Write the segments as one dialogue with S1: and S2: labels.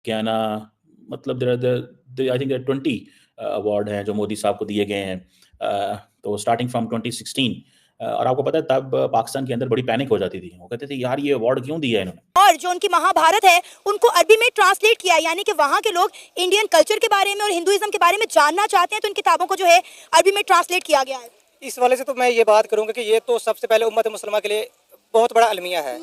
S1: क्या ना, मतलब आई थिंक 20 अवार्ड हैं जो मोदी साहब को दिए गए हैं। तो स्टार्टिंग फ्रॉम 2016, और आपको पता है तब पाकिस्तान के अंदर बड़ी पैनिक हो जाती थी। वो कहते थे यार ये अवार्ड क्यों दिया है इन्होंने।
S2: और जो उनकी महाभारत है उनको अरबी में ट्रांसलेट किया है, यानी कि वहाँ के लोग इंडियन कल्चर के बारे में और हिंदुइज्म के बारे में जानना चाहते हैं, तो इन किताबों को जो है अरबी में ट्रांसलेट किया गया है।
S3: इस वाले से तो मैं ये बात करूँगा कि ये तो सबसे पहले उम्मत मुसलमान के लिए बहुत बड़ा अलमिया है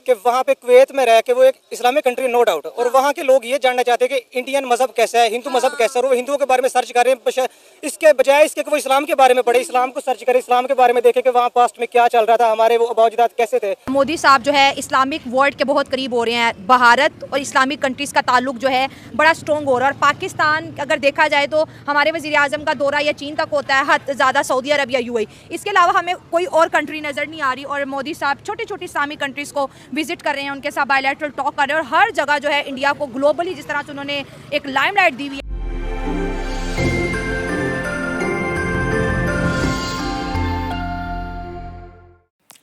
S3: कि वहाँ पे कुवैत में रह के वो एक इस्लामिक कंट्री नो डाउट, और वहाँ के लोग ये जानना चाहते हैं कि इंडियन मजहब कैसा है, हिंदू मजहब कैसा है, और वो हिंदुओं के बारे में सर्च कर रहे हैं। इसके बजाय इसके कि वो इस्लाम के बारे में पढ़े, इस्लाम को सर्च करें, इस्लाम के बारे में देखें कि वहाँ पास्ट में क्या चल रहा था, हमारे वो अबाउजदाद कैसे थे।
S4: मोदी साहब जो है इस्लामिक वर्ल्ड के बहुत करीब हो रहे हैं। भारत और इस्लामिक कंट्रीज़ का ताल्लुक जो है बड़ा स्ट्रॉन्ग हो रहा है। और पाकिस्तान अगर देखा जाए तो हमारे वज़ीर आज़म का दौरा या चीन तक होता है, हद ज़्यादा सऊदी अरब या यूएई। इसके अलावा हमें कोई और कंट्री नज़र नहीं आ रही। और मोदी साहब छोटी छोटी इस्लामिक कंट्रीज़ को विजिट कर रहे हैं, उनके साथ बायलैटरल टॉक कर रहे हैं, और हर जगह जो है इंडिया को ग्लोबली जिस तरह से उन्होंने एक लाइमलाइट दी हुई है।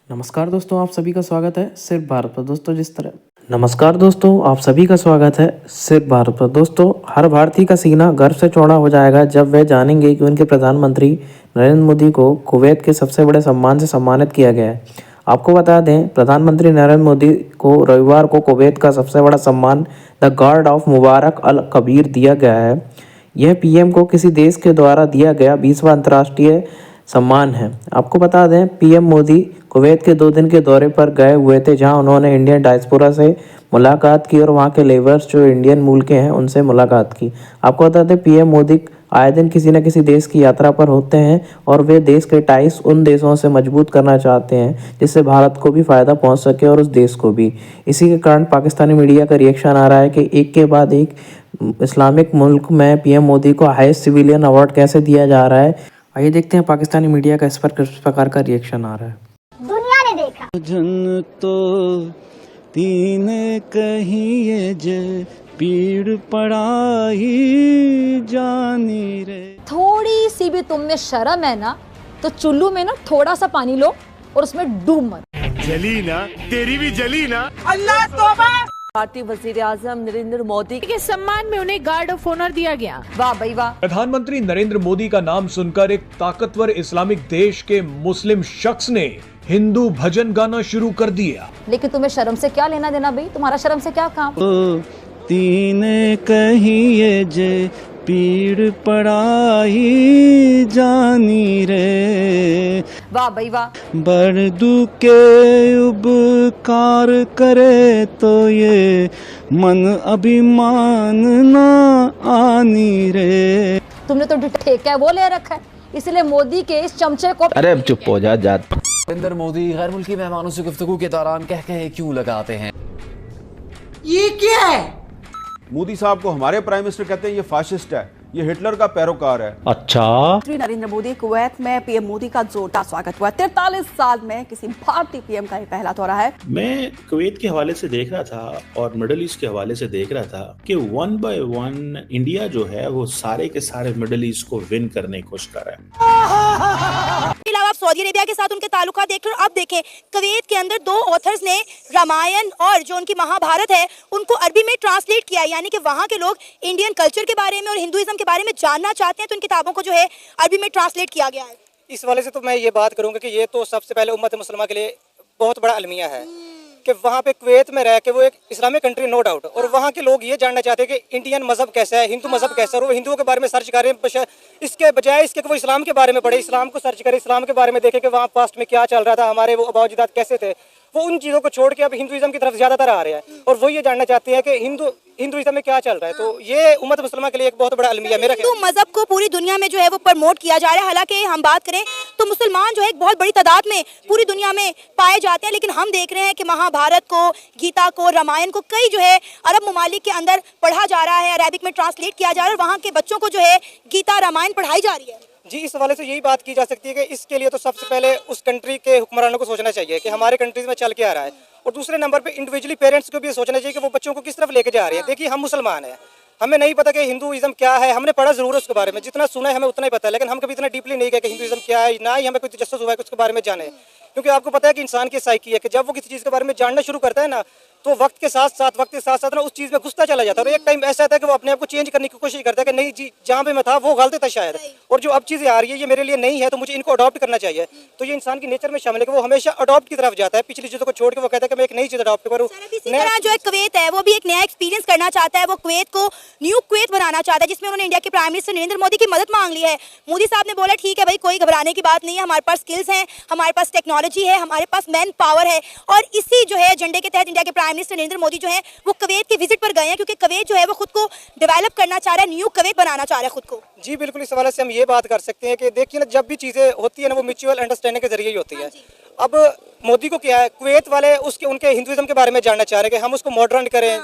S5: नमस्कार दोस्तों, आप सभी का स्वागत है सिर्फ भारत पर। दोस्तों नमस्कार दोस्तों, आप सभी का स्वागत है सिर्फ भारत पर। दोस्तों, हर भारतीय का सीना गर्व से चौड़ा हो जाएगा जब वे जानेंगे कि उनके प्रधानमंत्री नरेंद्र मोदी को कुवैत के सबसे बड़े सम्मान से सम्मानित किया गया है। आपको बता दें, प्रधानमंत्री नरेंद्र मोदी को रविवार को कुवैत का सबसे बड़ा सम्मान द गार्ड ऑफ मुबारक अल कबीर दिया गया है। यह पीएम को किसी देश के द्वारा दिया गया 20वां अंतर्राष्ट्रीय सम्मान है। आपको बता दें, पीएम मोदी कुवैत के 2 दिन के दौरे पर गए हुए थे, जहां उन्होंने इंडियन डायस्पोरा से मुलाकात की और वहां के लेबर्स जो इंडियन मूल के हैं उनसे मुलाकात की। आपको बता दें, पीएम मोदी आए दिन किसी न किसी देश की यात्रा पर होते हैं और वे देश के टाइज उन देशों से मजबूत करना चाहते हैं जिससे भारत को भी फ़ायदा पहुंच सके और उस देश को भी। इसी के कारण पाकिस्तानी मीडिया का रिएक्शन आ रहा है कि एक के बाद एक इस्लामिक मुल्क में पीएम मोदी को हाईएस्ट सिविलियन अवार्ड कैसे दिया जा रहा है। आइए देखते हैं पाकिस्तानी मीडिया का इस पर किस प्रकार का रिएक्शन आ रहा है।
S2: दुनिया ने देखा
S6: जन तो तीन कहिए जे पीड़ पड़ाई जानी रे।
S7: थोड़ी सी भी तुम में शर्म है ना, तो चुल्लू में ना थोड़ा सा पानी लो और उसमें डूब मत।
S8: जली ना, तेरी भी जली ना।
S9: अल्लाह तौबा।
S10: भारतीय वजीर आजम नरेंद्र मोदी
S9: के सम्मान में उन्हें गार्ड ऑफ ऑनर दिया गया।
S7: वाह भाई वाह।
S11: प्रधानमंत्री नरेंद्र मोदी का नाम सुनकर एक ताकतवर इस्लामिक देश के मुस्लिम शख्स ने हिंदू भजन गाना शुरू कर दिया।
S7: लेकिन तुम्हें शर्म से क्या लेना देना भाई, तुम्हारा शर्म से क्या काम।
S6: तीन कहिए जे पीड़ पड़ाई जानी रे।
S7: वाह भाई वाह।
S6: बरदू के उपकार करे तो ये मन अभिमान ना आनी रे।
S7: तुमने तो ठेका है वो ले रखा है, इसलिए मोदी के इस चमचे को।
S12: अरे अब चुप हो जा।
S13: नरेंद्र मोदी गैर मुल्की मेहमानों से गुफ्तगू के दौरान कह क्यों लगाते हैं।
S9: ये क्या है?
S8: मोदी साहब को हमारे प्राइम मिनिस्टर कहते हैं ये फाशिस्ट है, ये हिटलर का पैरोकार है।
S5: अच्छा,
S10: नरेंद्र मोदी कुवैत में पीएम मोदी का जोरदार स्वागत हुआ। 43 साल में किसी भारतीय पीएम का ये पहला दौरा है।
S1: मैं कुवैत के हवाले से देख रहा था और मिडल ईस्ट के हवाले से देख रहा था कि 1 by 1 इंडिया जो है वो सारे के सारे मिडल ईस्ट को विन करने की कोशिश कर रहा है।
S2: आप सऊदी अरेबिया के साथ उनके ताल्लुकात देख रहे हो। अब देखें, कुवैत के अंदर 2 ऑथर्स ने रामायण और जो उनकी महाभारत है उनको अरबी में ट्रांसलेट किया, यानी कि वहाँ के लोग इंडियन कल्चर के बारे में और हिंदुइज्म के बारे में जानना चाहते हैं, तो इन किताबों को जो है अरबी में ट्रांसलेट किया गया है।
S3: इस वाले से तो मैं ये बात करूँगा कि ये तो सबसे पहले उम्मत मुसलमान के लिए बहुत बड़ा अलमिया है कि वहाँ पे कुवैत में रह के वो एक इस्लामिक कंट्री नो डाउट, और वहाँ के लोग ये जानना चाहते हैं कि इंडियन मजहब कैसा है, हिंदू मजहब कैसा है, और वो हिंदुओं के बारे में सर्च कर रहे हैं। इसके बजाय इसके कि वो इस्लाम के बारे में पढ़े, इस्लाम को सर्च करें, इस्लाम के बारे में देखें कि वहाँ पास्ट में क्या चल रहा था, हमारे वो अबाउजदाद कैसे थे। वो उन चीज़ों को छोड़ के अब हिंदुइज्म की तरफ ज़्यादातर आ रहे हैं, और वो ये जानना चाहते हैं कि हिंदुइज्म में क्या चल रहा है। तो ये उम्मत मुसलमान के लिए एक बहुत बड़ा अलमिया मेरा।
S2: हिंदू मजहब को पूरी दुनिया में जो है वो प्रमोट किया जा रहा है। हालांकि हम बात करें तो मुसलमान जो है एक बहुत बड़ी तादाद में पूरी दुनिया में पाए जाते हैं, लेकिन हम देख रहे हैं कि महाभारत को, गीता को, रामायण को कई जो है अरब ममालिक के अंदर पढ़ा जा रहा है, अरेबिक में ट्रांसलेट किया जा रहा है, और वहाँ के बच्चों को जो है गीता रामायण पढ़ाई जा रही है।
S3: जी, इस हवाले से यही बात की जा सकती है कि इसके लिए तो सबसे पहले उस कंट्री के हुक्मरानों को सोचना चाहिए कि हमारे कंट्रीज में चल के आ रहा है, और दूसरे नंबर पे इंडिविजुअली पेरेंट्स को भी सोचना चाहिए कि वो बच्चों को किस तरफ लेके जा रहे हैं। देखिए, हम मुसलमान हैं, हमें नहीं पता कि हिंदुइज्म क्या है, हमने पढ़ा जरूर है उसके बारे में, जितना सुना है हमें उतना ही पता है, लेकिन हम कभी इतना डीपली नहीं गए कि हिंदुइज्म क्या है, ना ही हमें कोई तजस्सुस हुआ है कि उसके बारे में जाने। क्योंकि आपको पता है कि इंसान की साइकी है कि जब वो किसी चीज़ के बारे में जानना शुरू करता है ना, तो वक्त के साथ ना उस चीज़ में घुसता चला जाता है। और एक टाइम ऐसा आता है कि वो अपने आप को चेंज करने की कोशिश करता है कि नहीं जी, जहाँ पे मैं था वो गलत था शायद, और जो अब चीज़ें आ रही है ये मेरे लिए नहीं है, तो मुझे इनको अडॉप्ट करना चाहिए। तो ये इंसान की नेचर में शामिल है कि वो हमेशा अडॉप्ट की तरफ जाता है, पिछली चीज़ों को छोड़ के वो कहता है कि मैं एक नई चीज़ अडॉप्ट करूँ।
S2: इसी तरह जो है कुवैत है वो भी एक नया एक्सपीरियंस करना चाहता है, वो कुवैत को न्यू कुवैत बनाना चाहता है, जिसमें उन्होंने इंडिया के प्राइम मिनिस्टर नरेंद्र मोदी की मदद मांग ली है। मोदी साहब ने बोला ठीक है भाई, कोई घबराने की बात नहीं है, हमारे पास स्किल्स हैं, हमारे पास टेक्नोलॉजी है, हमारे पास मैन पावर है। और इसी जो है एजेंडे के तहत इंडिया के प्राइम मिनिस्टर नरेंद्र मोदी जो है वो कुवैत के विजिट पर गए हैं, क्योंकि कुवैत जो है वो खुद को डेवलप करना चाह रहा है, न्यू कुवैत बनाना चाह रहा है खुद को।
S3: जी बिल्कुल, इस हवाले से हम ये बात कर सकते हैं कि देखिए ना, जब भी चीज़ें होती है ना वो म्यूचुअल अंडरस्टैंडिंग के जरिए ही होती है। अब मोदी को क्या है, कुवैत वाले उनके हिंदुइज्म के बारे में जानना चाह रहे हैं कि हम उसको मॉडर्न करें,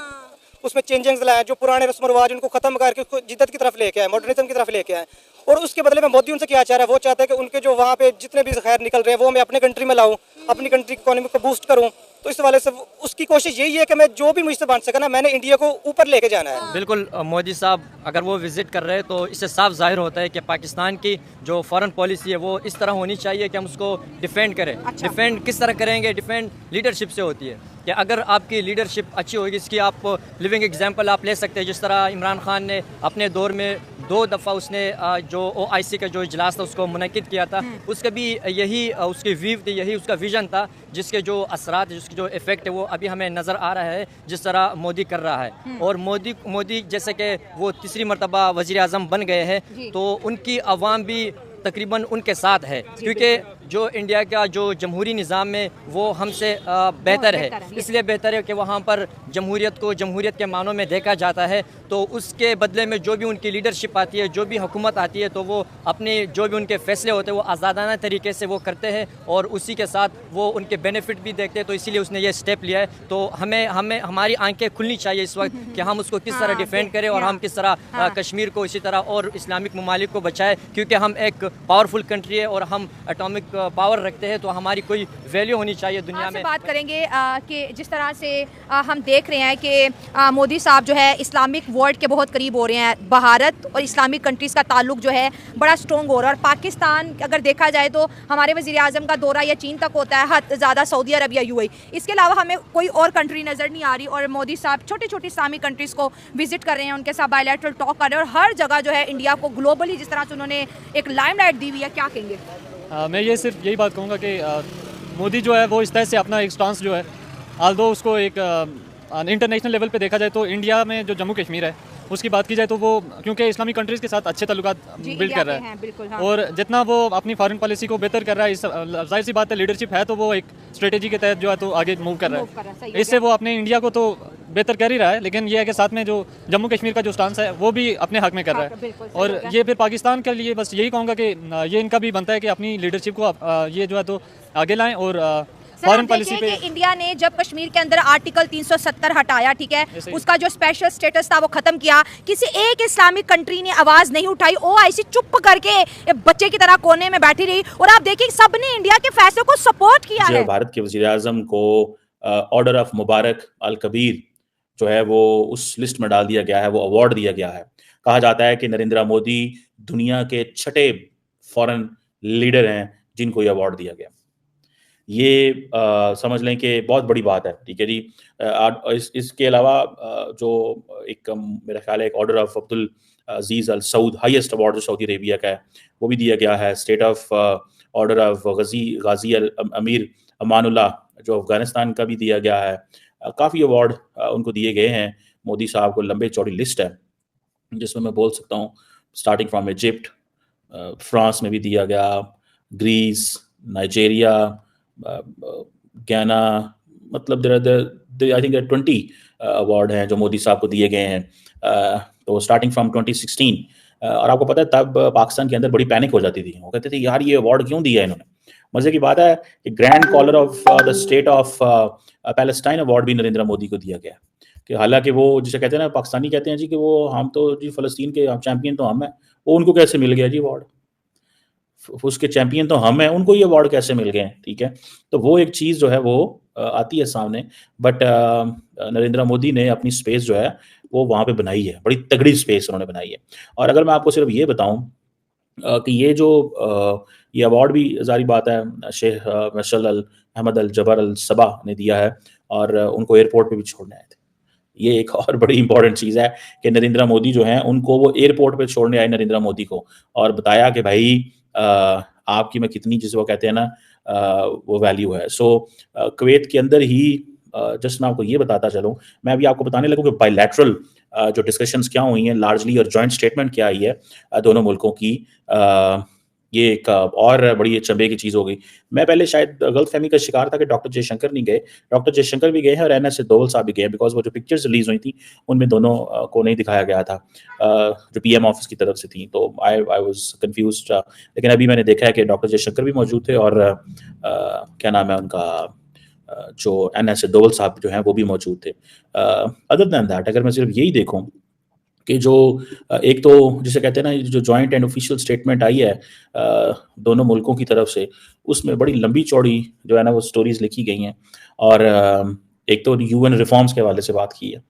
S3: उसमें चेंजेस लाएं, जो पुराने रस्म रिवाज उनको खत्म करके उसको जिद्दत की तरफ लेके आए, मॉडर्निज्म की तरफ लेके आए। और उसके बदले में मोदी उनसे क्या चाह रहा है, वो चाहता है कि उनके जो वहाँ पे जितने भी खैर निकल रहे हैं वो मैं अपने कंट्री में लाऊं, अपनी कंट्री की इकोनॉमी को बूस्ट करूं। तो इस हवाले से उसकी कोशिश यही है कि मैं जो भी मुझसे बन सका ना, मैंने इंडिया को ऊपर लेके जाना है।
S12: बिल्कुल, मोदी साहब अगर वो विजिट कर रहे हैं तो इससे साफ जाहिर होता है कि पाकिस्तान की जो फॉरेन पॉलिसी है वो इस तरह होनी चाहिए कि हम उसको डिफेंड करें। डिफेंड किस तरह करेंगे? डिफेंड लीडरशिप से होती है कि अगर आपकी लीडरशिप अच्छी होगी, इसकी आप लिविंग एग्जांपल आप ले सकते हैं। जिस तरह इमरान खान ने अपने दौर में 2 दफ़ा उसने जो OIC का जो इजलास था उसको मुनक्किद किया था, उसका भी यही उसकी वीव थी, यही उसका विजन था, जिसके जो असरात, जिसके जो इफ़ेक्ट है वो अभी हमें नज़र आ रहा है जिस तरह मोदी कर रहा है। और मोदी जैसे कि वो तीसरी मरतबा वज़ीर आज़म बन गए हैं तो उनकी आवाम भी तकरीबन उनके साथ है, क्योंकि जो इंडिया का जो जमहूरी निज़ाम है वो हमसे बेहतर है। इसलिए बेहतर है कि वहाँ पर जमहूरियत को जमहूरियत के मानों में देखा जाता है। तो उसके बदले में जो भी उनकी लीडरशिप आती है, जो भी हुकूमत आती है, तो वो अपने जो भी उनके फ़ैसले होते हैं वो आज़ादाना तरीके से वो करते हैं और उसी के साथ वो उनके बेनिफिट भी देखते हैं। तो इसीलिए उसने ये स्टेप लिया है। तो हमें हमारी आंखें खुलनी चाहिए इस वक्त कि हम उसको किस तरह डिफेंड करें और हम किस तरह कश्मीर को इसी तरह और इस्लामिक ममालिक को बचाएं, क्योंकि हम एक पावरफुल कंट्री है और हम एटॉमिक पावर रखते हैं, तो हमारी कोई वैल्यू होनी चाहिए दुनिया में।
S4: बात करेंगे कि जिस तरह से हम देख रहे हैं कि मोदी साहब जो है इस्लामिक वर्ल्ड के बहुत करीब हो रहे हैं। भारत और इस्लामिक कंट्रीज़ का ताल्लुक जो है बड़ा स्ट्रॉन्ग हो रहा है। और पाकिस्तान अगर देखा जाए तो हमारे वज़ीर आज़म का दौरा या चीन तक होता है, हद ज़्यादा सऊदी अरब या UAE। इसके अलावा हमें कोई और कंट्री नज़र नहीं आ रही। और मोदी साहब छोटी छोटी इस्लामिक कंट्रीज़ को विजिट कर रहे हैं, उनके साथ बायलैटरल टॉक कर रहे हैं और हर जगह जो है इंडिया को ग्लोबली जिस तरह से उन्होंने एक लाइमलाइट दी हुई है। क्या कहेंगे?
S14: मैं ये सिर्फ यही बात कहूँगा कि मोदी जो है वो इस तरह से अपना एक स्टांस जो है, आल्दो उसको एक इंटरनेशनल लेवल पे देखा जाए तो इंडिया में जो जम्मू कश्मीर है उसकी बात की जाए तो वो क्योंकि इस्लामिक कंट्रीज़ के साथ अच्छे ताल्लुकात बिल्ड कर रहा है, हाँ। और जितना वो अपनी फॉरेन पॉलिसी को बेहतर कर रहा है, जाहिर सी बात है लीडरशिप है तो वो एक स्ट्रेटेजी के तहत जो है तो आगे मूव कर रहा है। इससे वो अपने इंडिया को तो बेहतर कर ही रहा है, लेकिन ये है कि साथ में जो जम्मू कश्मीर का जो स्टांस है वो भी अपने हक में कर रहा है। और ये फिर पाकिस्तान के लिए बस यही कहूँगा कि ये इनका भी बनता है कि अपनी लीडरशिप को ये जो है तो आगे लाएँ। और फॉरेन पॉलिसी पे
S4: इंडिया ने जब कश्मीर के अंदर आर्टिकल 370 हटाया, ठीक है, उसका जो स्पेशल स्टेटस था वो खत्म किया, किसी एक इस्लामिक कंट्री ने आवाज नहीं उठाई। OIC चुप करके बच्चे की तरह कोने में बैठी रही और आप देखिए सबने इंडिया के फैसले को सपोर्ट किया है।
S1: भारत के वज़ीर आज़म को ऑर्डर ऑफ मुबारक अल कबीर जो है वो उस लिस्ट में डाल दिया गया है, वो अवार्ड दिया गया है। कहा जाता है कि नरेंद्र मोदी दुनिया के 6ठे फॉरेन लीडर हैं जिनको ये अवार्ड दिया गया। ये समझ लें कि बहुत बड़ी बात है, ठीक है जी। इसके अलावा जो एक मेरा ख्याल है एक order of Abdul Aziz Al Saud, highest award जो सऊदी अरेबिया का है, वो भी दिया गया है। State of order of Ghazi al Amir Amanullah जो अफगानिस्तान का भी दिया गया है। काफ़ी अवार्ड उनको दिए गए हैं। मोदी साहब को लंबे चौड़ी लिस्ट है जिसमें मैं बोल सकता हूँ स्टार्टिंग फ्रॉम इजिप्ट, फ्रांस में भी दिया गया, ग्रीस, नाइजेरिया, गयाना, मतलब आई थिंक 20 अवार्ड हैं जो मोदी साहब को दिए गए हैं। तो स्टार्टिंग फ्रॉम 2016। और आपको पता है तब पाकिस्तान के अंदर बड़ी पैनिक हो जाती थी, वो कहते थे यार ये अवार्ड क्यों दिया इन्होंने। मजे की बात है कि grand collar of the state of Palestine award भी नरेंद्र मोदी को दिया गया, कि हालांकि वो जिसे कहते हैं ना, पाकिस्तानी कहते हैं जी कि वो हम तो जी फ़लस्तीन के चैंपियन तो हम हैं, वो उनको कैसे मिल गया जी अवार्ड, उसके चैंपियन तो हम हैं, उनको ये अवार्ड कैसे मिल गए, ठीक है। तो वो एक चीज़ जो है वो आती है सामने। बट नरेंद्र मोदी ने अपनी स्पेस जो है वो वहाँ पे बनाई है, बड़ी तगड़ी स्पेस उन्होंने बनाई है। और अगर मैं आपको सिर्फ ये बताऊं कि ये जो ये अवार्ड भी जारी बात है शेख मशल अल अहमद अल जबर अल सबा ने दिया है, और उनको एयरपोर्ट पे भी छोड़ने आए थे। ये एक और बड़ी इंपॉर्टेंट चीज़ है कि नरेंद्र मोदी जो हैं उनको वो एयरपोर्ट पे छोड़ने आए नरेंद्र मोदी को, और बताया कि भाई आपकी मैं कितनी, जिसे वो कहते हैं ना वो वैल्यू है। सो कुवैत के अंदर ही जस्ट मैं आपको ये बताता चलूँ, मैं अभी आपको बताने लगूँ कि बायलैटरल जो डिस्कशंस क्या हुई हैं लार्जली और जॉइंट स्टेटमेंट क्या आई है दोनों मुल्कों की, ये एक और बड़ी चंबे की चीज़ हो गई। मैं पहले शायद गलतफहमी का शिकार था कि डॉक्टर जयशंकर नहीं गए, डॉक्टर जयशंकर भी गए हैं और एनएस दोवल साहब भी गए हैं, बिकॉज वो जो पिक्चर्स रिलीज हुई थी उनमें दोनों को नहीं दिखाया गया था जो पीएम ऑफिस की तरफ से थी, तो आई वाज कंफ्यूज्ड। लेकिन अभी मैंने देखा है कि डॉक्टर जयशंकर भी मौजूद थे और क्या नाम है उनका, जो एनएस दोवल साहब जो हैं वो भी मौजूद थे। अदर दैन दैट अगर मैं सिर्फ यही देखूँ कि जो एक तो जिसे कहते हैं ना जो जॉइंट एंड ऑफिशियल स्टेटमेंट आई है दोनों मुल्कों की तरफ से, उसमें बड़ी लंबी चौड़ी जो है ना वो स्टोरीज लिखी गई हैं, और एक तो यूएन रिफॉर्म्स के हवाले से बात की है।